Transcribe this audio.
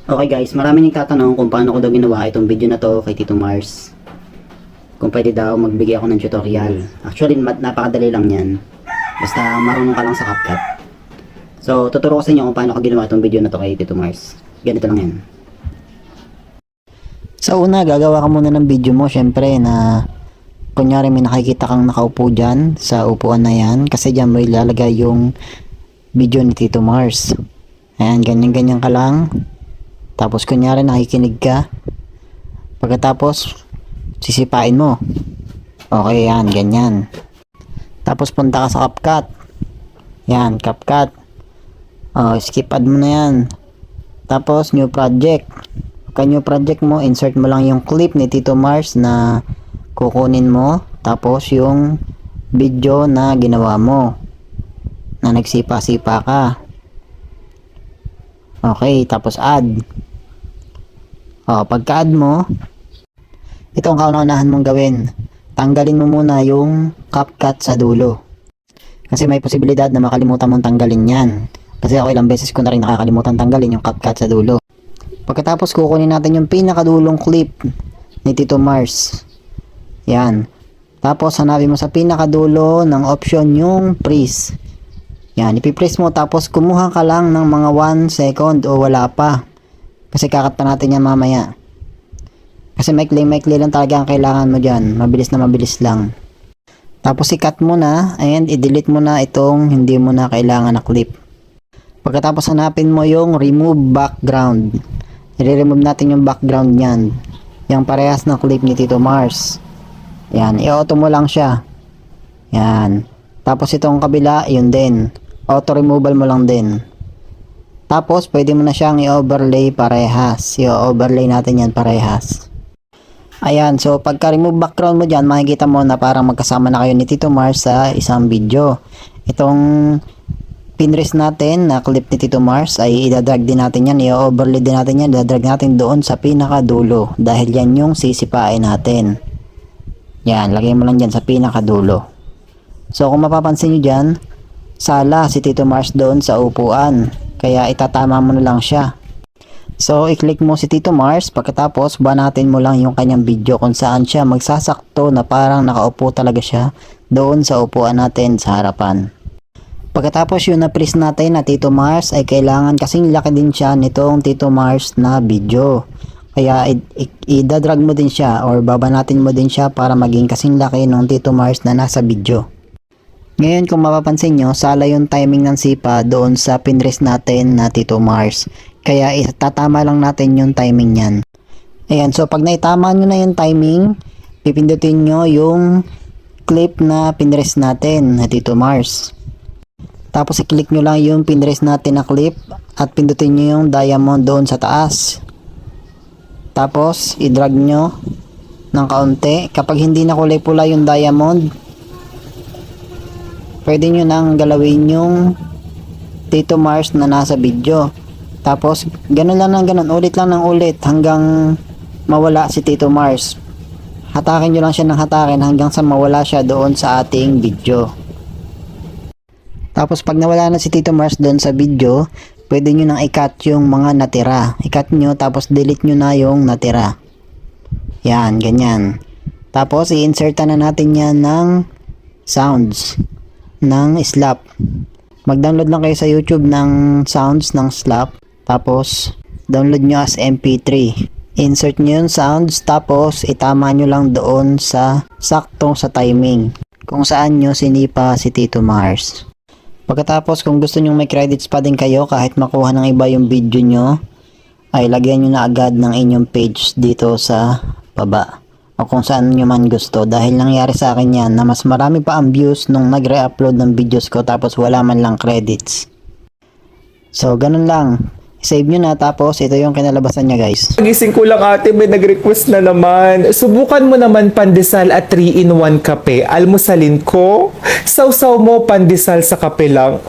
Okay guys, marami nang tatanong kung paano ko daw ginawa itong video na to kay Tito Mars. Kung pwede daw magbigay ako ng tutorial. Actually, napakadali lang yan. Basta marunong ka lang sa CapCut. So, tuturo ko sa inyo kung paano ko ginawa itong video na to kay Tito Mars. Ganito lang yan. Sa una, gagawa ka muna ng video mo, syempre, na kunyari may nakikita kang nakaupo dyan sa upuan na yan. Kasi dyan mo ilalagay yung video ni Tito Mars. Ayan, ganyan-ganyan ka lang. Tapos kunyari nakikinig ka. Pagkatapos sisipain mo. Okay yan, ganyan. Tapos punta ka sa CapCut. Yan, CapCut. Skip ad mo na yan. Tapos new project. Pagka new project mo, insert mo lang yung clip ni Tito Mars na kukunin mo. Tapos yung video na ginawa mo. Na nagsipa-sipa ka. Okay, tapos add. Pagka-add mo, itong kauna-unahan mong gawin, tanggalin mo muna yung CapCut sa dulo. Kasi may posibilidad na makalimutan mong tanggalin yan. Kasi ako ilang beses ko na rin nakakalimutan tanggalin yung CapCut sa dulo. Pagkatapos kukunin natin yung pinakadulong clip ni Tito Mars. Yan. Tapos hanapin mo sa pinakadulo ng option yung freeze. Yan, ipipress mo tapos kumuha ka lang ng mga 1 second o wala pa. Kasi kakat pa natin yan mamaya. Kasi maikli lang talaga ang kailangan mo dyan. Mabilis na mabilis lang. Tapos i-cut mo na and i-delete mo na itong hindi mo na kailangan na clip. Pagkatapos hanapin mo yung remove background. I-remove natin yung background niyan. Yung parehas na clip ni Tito Mars. Yan, i-auto mo lang siya. Yan. Tapos itong kabila, yun din. Auto removal mo lang din. Tapos pwede mo na siyang i-overlay parehas. I-overlay natin yan parehas. Ayan, so pagka remove background mo dyan, makikita mo na parang magkasama na kayo ni Tito Mars sa isang video. Itong pinrest natin na clip ni Tito Mars ay idadrag din natin yan. I-overlay din natin yan. Idadrag natin doon sa pinakadulo. Dahil yan yung sisipain natin. Yan, lagay mo lang dyan sa pinakadulo. So kung mapapansin nyo dyan, sala si Tito Mars doon sa upuan. Kaya itatama mo na lang siya. So i-click mo si Tito Mars. Pagkatapos banatin mo lang yung kanyang video kung saan siya magsasakto na parang nakaupo talaga siya doon sa upuan natin sa harapan. Pagkatapos yung na-freeze natin na Tito Mars ay kailangan kasing laki din siya nitong Tito Mars na video. Kaya i-drag mo din siya or babanatin mo din siya para maging kasing laki ng Tito Mars na nasa video. Ngayon kung mapapansin nyo, sala yung timing ng sipa doon sa pinrest natin na Tito Mars. Kaya itatama lang natin yung timing niyan. Ayan, so pag naitama nyo na yung timing, pipindutin nyo yung clip na pinrest natin na Tito Mars. Tapos i-click nyo lang yung pinrest natin na clip at pindutin nyo yung diamond doon sa taas. Tapos i-drag nyo ng kaunti. Kapag hindi na kulay pula yung diamond, pwede nyo nang galawin yung Tito Mars na nasa video. Tapos ganun lang ng ganun, ulit lang ng ulit hanggang mawala si Tito Mars. Hatakin nyo lang siya ng hatakin hanggang sa mawala siya doon sa ating video. Tapos pag nawala na si Tito Mars doon sa video, pwede nyo nang i-cut yung mga natira. I-cut nyo tapos delete nyo na yung natira. Yan, ganyan. Tapos i-insertan na natin yan ng sounds ng slap. Mag-download lang kayo sa YouTube ng sounds ng slap. Tapos download nyo as MP3. Insert nyo yung sounds tapos itama nyo lang doon sa saktong sa timing kung saan nyo sinipa si Tito Mars. Pagkatapos kung gusto nyo may credits pa din kayo kahit makuha ng iba yung video nyo, ay lagyan nyo na agad ng inyong page dito sa baba o kung saan nyo man gusto. Dahil nangyari sa akin yan na mas marami pa ang views nung nag-re-upload ng videos ko tapos wala man lang credits. So ganun lang. Save nyo na tapos ito yung kinalabasan niya guys. Pagising ko lang ate, may nag-request na naman. Subukan mo naman pandesal at 3-in-1 kape. Almusalin ko. Sausaw mo pandesal sa kape lang.